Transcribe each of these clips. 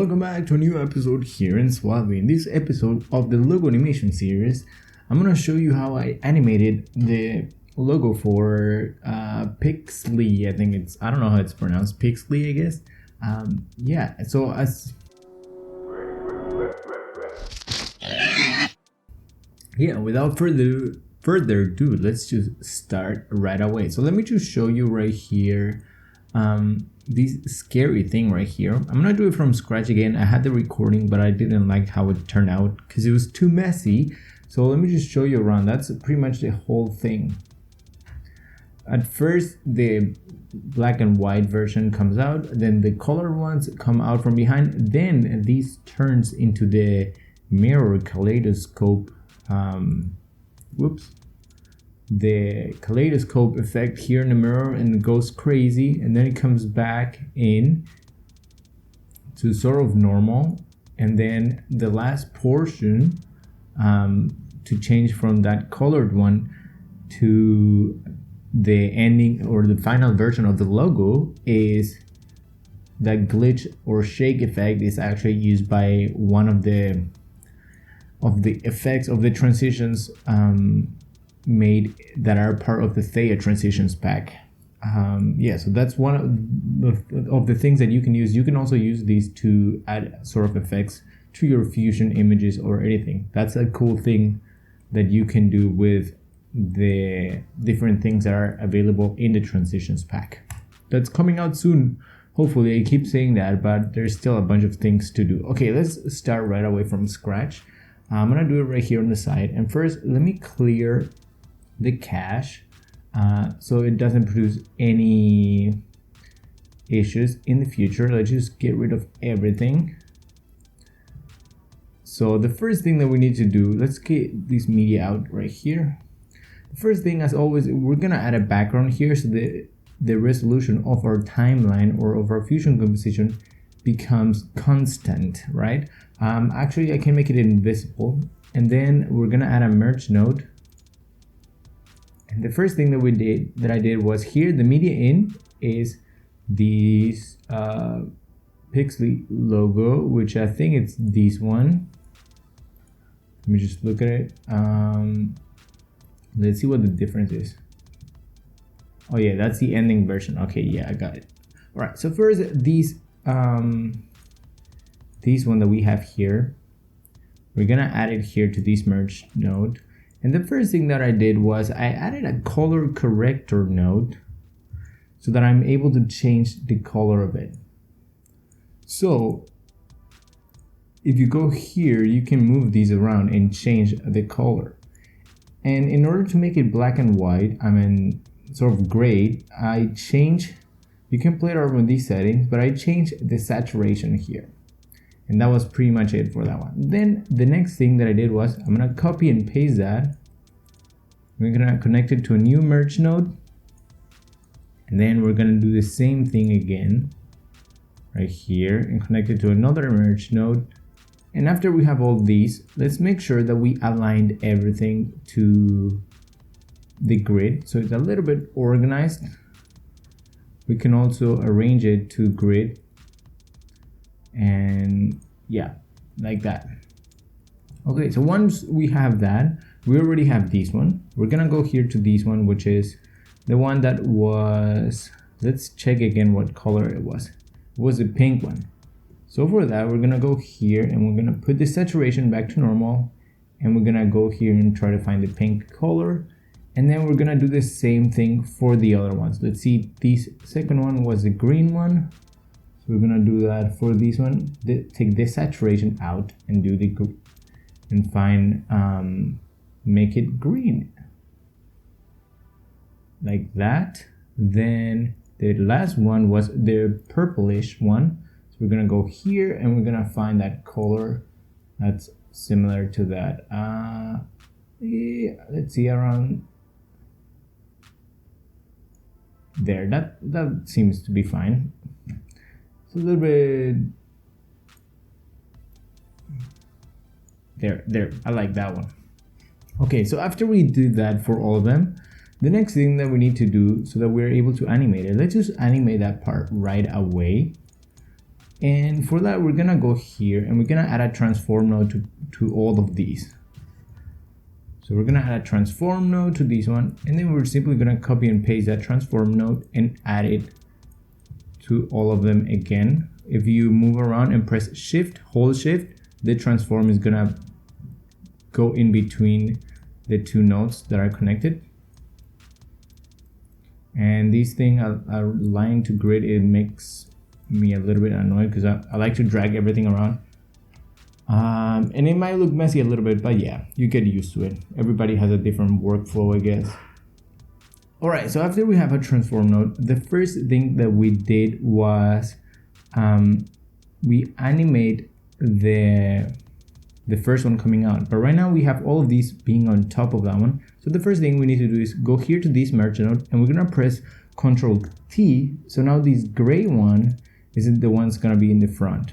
welcome back to a new episode here in SUALVI. In this episode of the logo animation series, I'm going to show you how I animated the logo for PIGZLEY. I don't know how it's pronounced, PIGZLEY, I guess. Without further ado, let's just start right away. So let me just show you right here this scary thing right here. I'm gonna do it from scratch again. I had the recording, but I didn't like how it turned out because it was too messy. So let me just show you around. That's pretty much the whole thing. At first, the black and white version comes out, then the color ones come out from behind, then these turns into the mirror kaleidoscope the kaleidoscope effect here in the mirror, and it goes crazy, and then it comes back in to sort of normal, and then the last portion to change from that colored one to the ending or the final version of the logo is that glitch or shake effect is actually used by one of the effects of the transitions made that are part of the THEIA transitions pack. So that's one of the things that you can use. You can also use these to add sort of effects to your Fusion images or anything. That's a cool thing that you can do with the different things that are available in the transitions pack. That's coming out soon. Hopefully, I keep saying that, but there's still a bunch of things to do. Okay, let's start right away from scratch. I'm gonna do it right here on the side. And first, let me clear the cache so it doesn't produce any issues in the future. Let's just get rid of everything. So the first thing that we need to do, let's get this media out right here. The first thing, as always, we're gonna add a background here so the resolution of our timeline or of our Fusion composition becomes constant, right? Actually, I can make it invisible, and then we're gonna add a merge node. And the first thing that I did was here, the media in is this PIGZLEY logo, which I think it's this one. Let me just look at it. Let's see what the difference is. Oh yeah, that's the ending version. Okay, yeah, I got it. All right, so first this one that we have here, we're gonna add it here to this merge node. And the first thing that I did was I added a color corrector node so that I'm able to change the color of it. So if you go here, you can move these around and change the color. And in order to make it black and white, sort of gray, you can play around with these settings, but I changed the saturation here. And that was pretty much it for that one. Then the next thing that I did was I'm gonna copy and paste that. We're gonna connect it to a new merge node. And then we're gonna do the same thing again right here and connect it to another merge node. And after we have all these, let's make sure that we aligned everything to the grid. So it's a little bit organized. We can also arrange it to grid. And yeah, like that. Okay, so once we have that, we already have this one. We're gonna go here to this one, which is the one that was, let's check again what color it was. It was the pink one. So for that, we're gonna go here and we're gonna put the saturation back to normal, and we're gonna go here and try to find the pink color. And then we're gonna do the same thing for the other ones. Let's see, this second one was the green one. We're gonna do that for this one. Take this saturation out and do make it green like that. Then the last one was the purplish one. So we're gonna go here and we're gonna find that color that's similar to that. Let's see, around there. That seems to be fine. It's a little bit there. I like that one. Okay, so after we did that for all of them, the next thing that we need to do so that we're able to animate it, let's just animate that part right away. And for that, we're gonna go here and we're gonna add a transform node to all of these. So we're gonna add a transform node to this one, and then we're simply gonna copy and paste that transform node and add it to all of them again. If you move around and press shift, hold shift, the transform is gonna go in between the two nodes that are connected. And these things are aligned to grid. It makes me a little bit annoyed because I like to drag everything around. And it might look messy a little bit, but yeah, you get used to it. Everybody has a different workflow, I guess. All right, so after we have a transform node, the first thing that we did was we animate the first one coming out. But right now we have all of these being on top of that one. So the first thing we need to do is go here to this merge node, and we're gonna press Control T. So now this gray one is the one's gonna be in the front.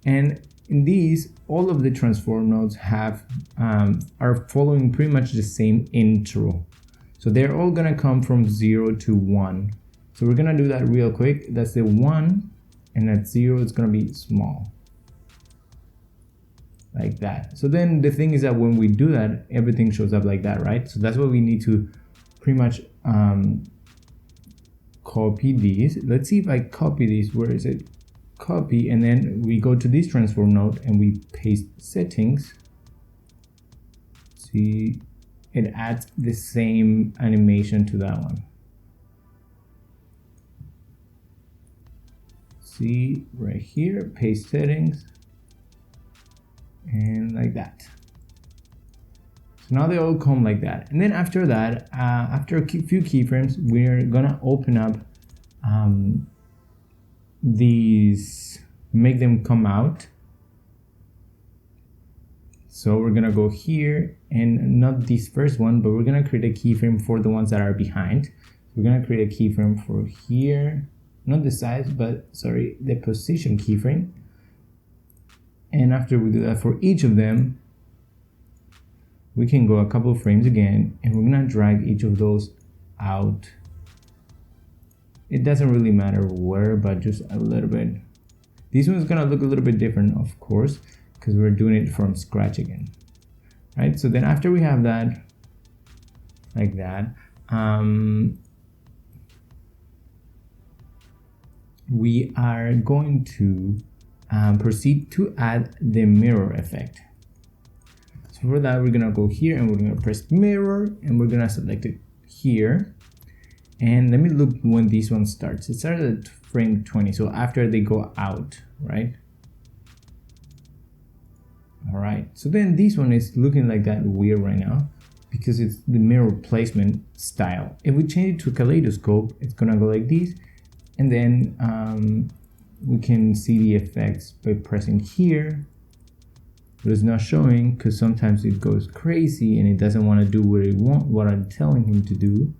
And in these, all of the transform nodes have are following pretty much the same intro. So they're all gonna come from 0 to 1. So we're gonna do that real quick. That's the 1, and at 0 it's gonna be small. Like that. So then the thing is that when we do that, everything shows up like that, right? So that's what we need to pretty much copy these. Let's see if I copy these. Where is it? Copy, and then we go to this transform node and we paste settings. See, it adds the same animation to that one. See right here, paste settings, and like that. So now they all come like that. And then after that, after a few keyframes, we're gonna open up these, make them come out. So we're gonna go here, and not this first one, but we're gonna create a keyframe for the ones that are behind. We're gonna create a keyframe for here, not the size, but sorry, the position keyframe. And after we do that for each of them, we can go a couple of frames again, and we're gonna drag each of those out. It doesn't really matter where, but just a little bit. This one's gonna look a little bit different, of course, because we're doing it from scratch again, right? So then after we have that, like that, we are going to proceed to add the mirror effect. So for that, we're gonna go here and we're gonna press mirror, and we're gonna select it here. And let me look when this one starts. It started at frame 20, so after they go out, right? All right, so then this one is looking like that weird right now because it's the mirror placement style. If we change it to kaleidoscope, it's gonna go like this, and then we can see the effects by pressing here, but it's not showing because sometimes it goes crazy and it doesn't want to do what I'm telling him to do.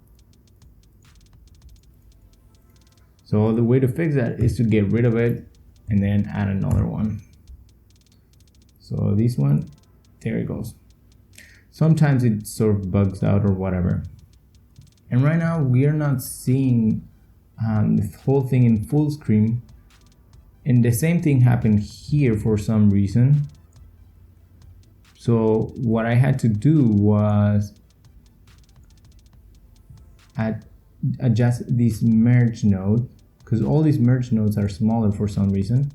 So the way to fix that is to get rid of it and then add another one. So this one, there it goes. Sometimes it sort of bugs out or whatever. And right now we are not seeing the whole thing in full screen. And the same thing happened here for some reason. So what I had to do was adjust this merge node, because all these merge nodes are smaller for some reason.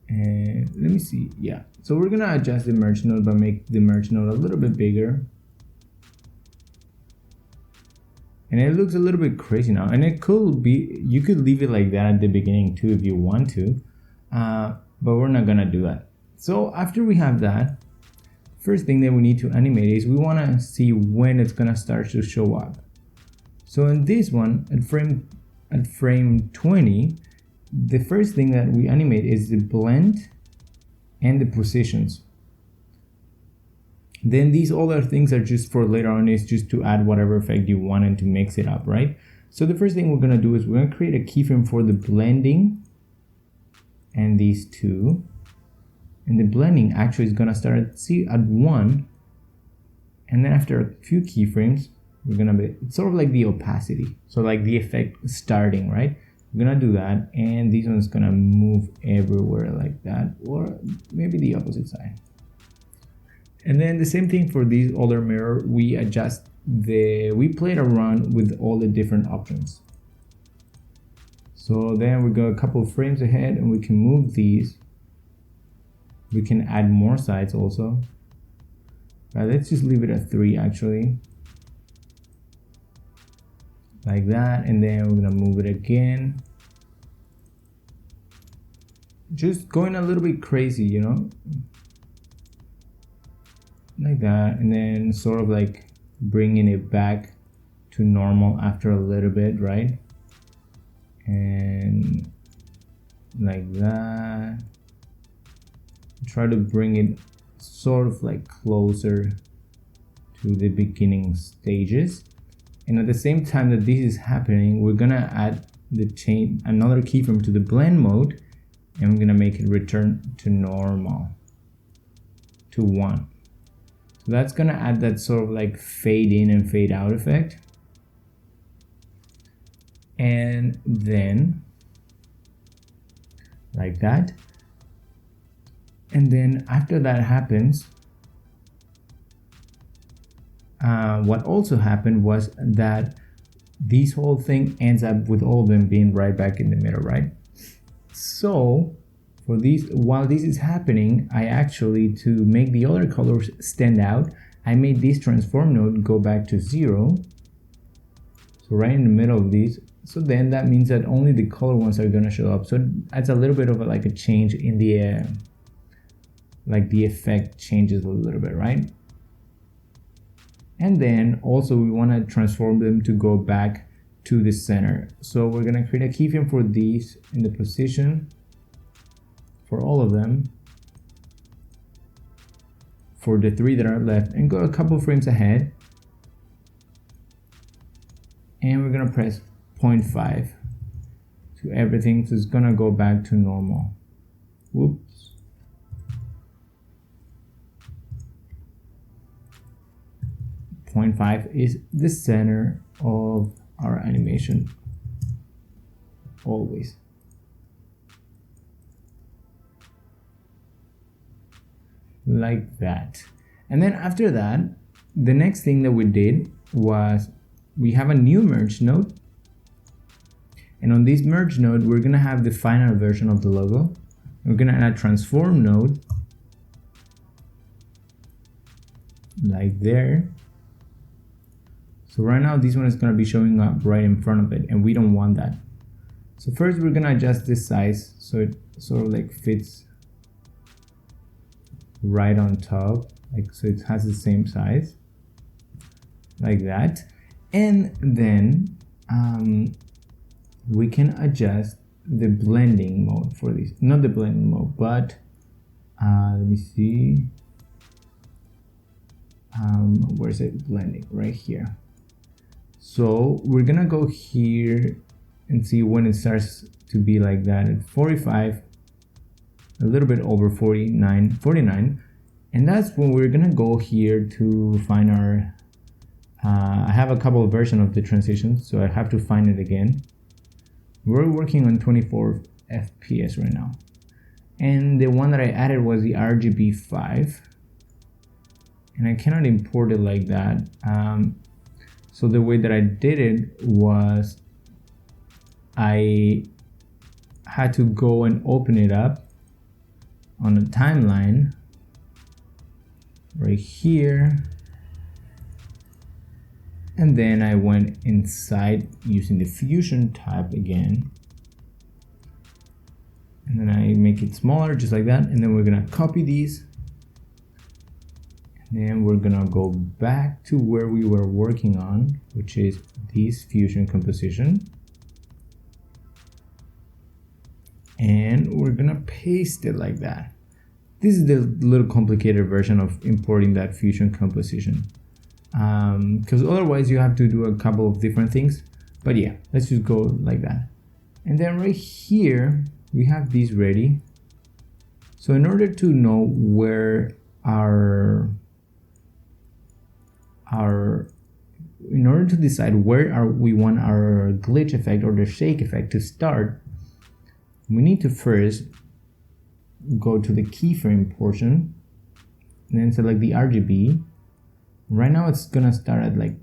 And let me see, yeah. So we're gonna adjust the merge node by make the merge node a little bit bigger. And it looks a little bit crazy now. And it could be, you could leave it like that at the beginning too if you want to, but we're not gonna do that. So after we have that, first thing that we need to animate is we wanna see when it's gonna start to show up. So in this one, at frame 20, the first thing that we animate is the blend and the positions. Then these other things are just for later on, is just to add whatever effect you want and to mix it up, right? So the first thing we're gonna do is we're gonna create a keyframe for the blending and these two. And the blending actually is gonna start at 1, and then after a few keyframes, we're gonna be, it's sort of like the opacity, so like the effect starting, right? We're gonna do that, and this one's gonna move everywhere like that, or maybe the opposite side. And then the same thing for this other mirror, we played around with all the different options. So then we go a couple of frames ahead and we can move these. We can add more sides also. Let's just leave it at 3 actually. Like that, and then we're gonna move it again. Just going a little bit crazy, you know? Like that, and then sort of like bringing it back to normal after a little bit, right? And like that. Try to bring it sort of like closer to the beginning stages. And at the same time that this is happening, we're gonna add another keyframe to the blend mode, and we're gonna make it return to normal, to 1. So that's gonna add that sort of like fade in and fade out effect. And then like that. And then after that happens, what also happened was that this whole thing ends up with all of them being right back in the middle, right? So for these, while this is happening, I actually, to make the other colors stand out, I made this transform node go back to 0. So right in the middle of these. So then that means that only the color ones are gonna show up. So that's a little bit of like a change in the, like the effect changes a little bit, right? And then also we want to transform them to go back to the center. So we're going to create a keyframe for these in the position for all of them, for the 3 that are left, and go a couple frames ahead. And we're going to press 0.5 to everything. So it's going to go back to normal. Whoops. 0.5 is the center of our animation, always. Like that. And then after that, the next thing that we did was we have a new merge node. And on this merge node, we're gonna have the final version of the logo. We're gonna add a transform node, like there. So right now this one is going to be showing up right in front of it, and we don't want that. So first we're going to adjust this size so it sort of like fits right on top, like so it has the same size, like that. And then we can adjust the blending mode for this, not the blending mode, but let me see, where's it? Blending, right here. So we're gonna go here and see when it starts to be like that at 45, a little bit over 49, and that's when we're gonna go here to find our, I have a couple of versions of the transitions, so I have to find it again. We're working on 24 FPS right now. And the one that I added was the RGB5, and I cannot import it like that. So the way that I did it was I had to go and open it up on a timeline right here. And then I went inside using the Fusion tab again. And then I make it smaller just like that. And then we're gonna copy these. And we're gonna go back to where we were working on, which is this Fusion composition. And we're gonna paste it like that. This is the little complicated version of importing that Fusion composition. Because otherwise you have to do a couple of different things. But yeah, let's just go like that. And then right here, we have these ready. So in order to know where our in order to decide where we want our glitch effect or the shake effect to start, we need to first go to the keyframe portion and then select the RGB. Right now it's gonna start at like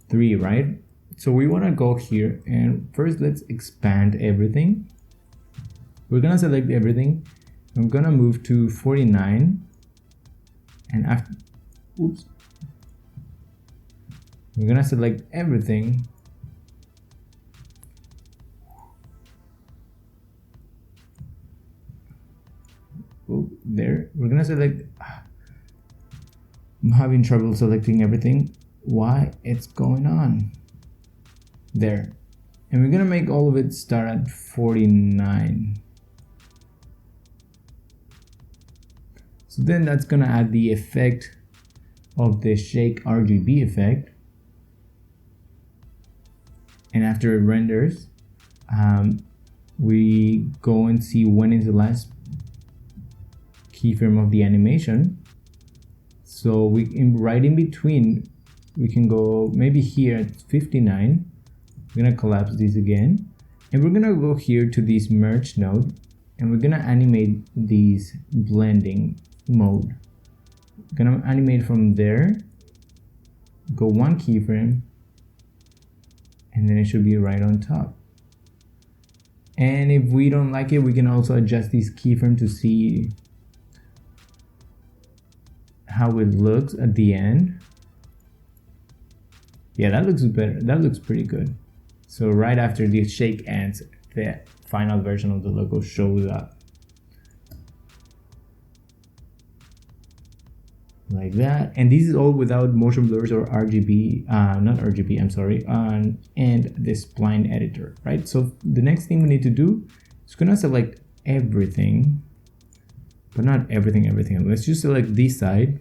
3, right? So we want to go here and first let's expand everything. We're gonna select everything. I'm gonna move to 49, and after, oops, we're gonna select everything. Oh, there. We're gonna select. I'm having trouble selecting everything. Why it's going on? There. And we're gonna make all of it start at 49. So then that's gonna add the effect of the shake RGB effect. And after it renders, we go and see when is the last keyframe of the animation. So right in between, we can go maybe here at 59. We're gonna collapse these again, and we're gonna go here to this merge node, and we're gonna animate these blending mode. We're gonna animate from there, go 1 keyframe, and then it should be right on top. And if we don't like it, we can also adjust this keyframe to see how it looks at the end. Yeah, that looks better. That looks pretty good. So right after this shake ends, the final version of the logo shows up. Like that. And this is all without motion blurs or RGB, not RGB, I'm sorry, and this spline editor, right? So the next thing we need to do is gonna select everything, but not everything. Let's just select this side.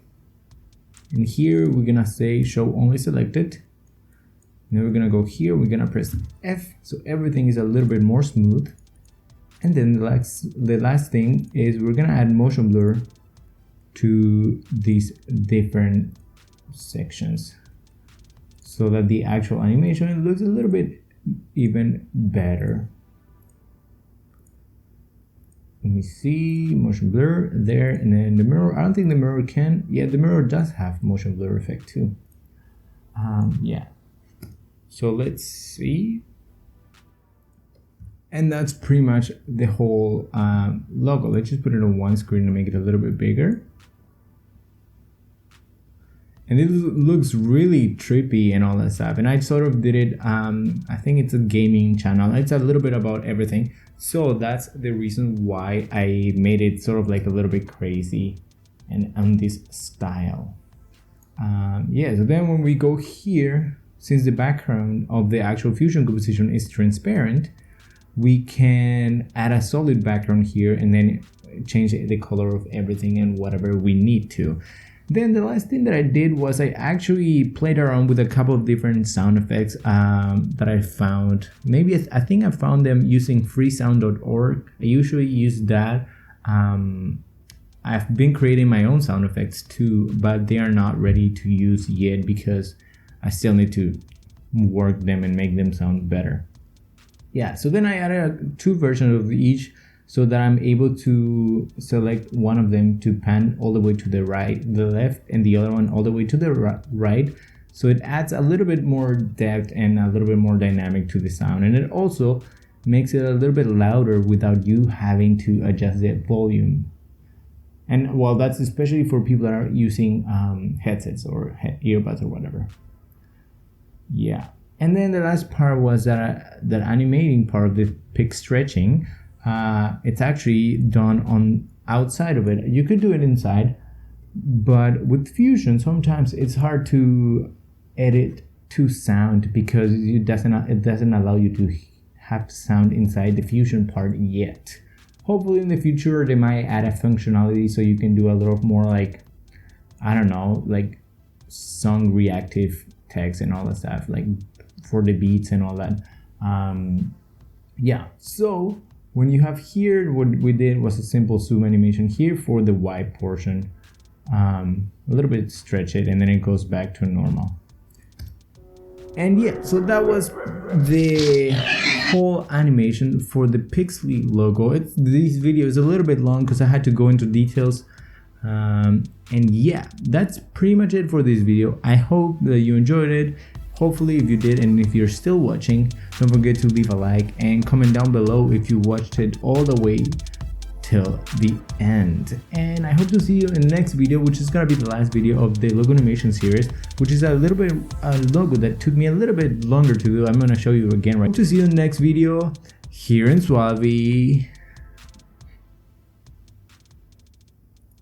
And here we're gonna say show only selected. And then we're gonna go here, we're gonna press F, so everything is a little bit more smooth. And then the last thing is we're gonna add motion blur to these different sections so that the actual animation looks a little bit even better. Let me see, motion blur there, and then the mirror. I don't think the mirror can. Yeah, the mirror does have motion blur effect too. Yeah. So let's see. And that's pretty much the whole logo. Let's just put it on one screen to make it a little bit bigger. And it looks really trippy and all that stuff. And I sort of did it, I think it's a gaming channel. It's a little bit about everything. So that's the reason why I made it sort of like a little bit crazy and on this style. Yeah, so then when we go here, since the background of the actual fusion composition is transparent, we can add a solid background here and then change the color of everything and whatever we need to. Then the last thing that I did was I actually played around with a couple of different sound effects that I found. Maybe I think I found them using freesound.org. I usually use that. I've been creating my own sound effects too, but they are not ready to use yet because I still need to work them and make them sound better. Yeah, so then I added 2 versions of each so that I'm able to select one of them to pan all the way to the right, the left, and the other one all the way to the right. So it adds a little bit more depth and a little bit more dynamic to the sound. And it also makes it a little bit louder without you having to adjust the volume. And well, that's especially for people that are using headsets or earbuds or whatever. Yeah. And then the last part was that animating part of the pic stretching. It's actually done on outside of it. You could do it inside, but with Fusion, sometimes it's hard to edit to sound because it doesn't allow you to have sound inside the Fusion part yet. Hopefully in the future, they might add a functionality so you can do a little more like, I don't know, like song reactive text and all that stuff, like for the beats and all that. Yeah, so when you have here, what we did was a simple zoom animation here for the Y portion. a little bit stretch it, and then it goes back to normal. And yeah, so that was the whole animation for the PIGZLEY logo. This video is a little bit long because I had to go into details. And yeah, that's pretty much it for this video. I hope that you enjoyed it. Hopefully, if you did, and if you're still watching, don't forget to leave a like and comment down below if you watched it all the way till the end. And I hope to see you in the next video, which is gonna be the last video of the logo animation series, which is a little bit a logo that took me a little bit longer to do. I'm gonna show you again, right? Hope to see you in the next video here in SUALVI.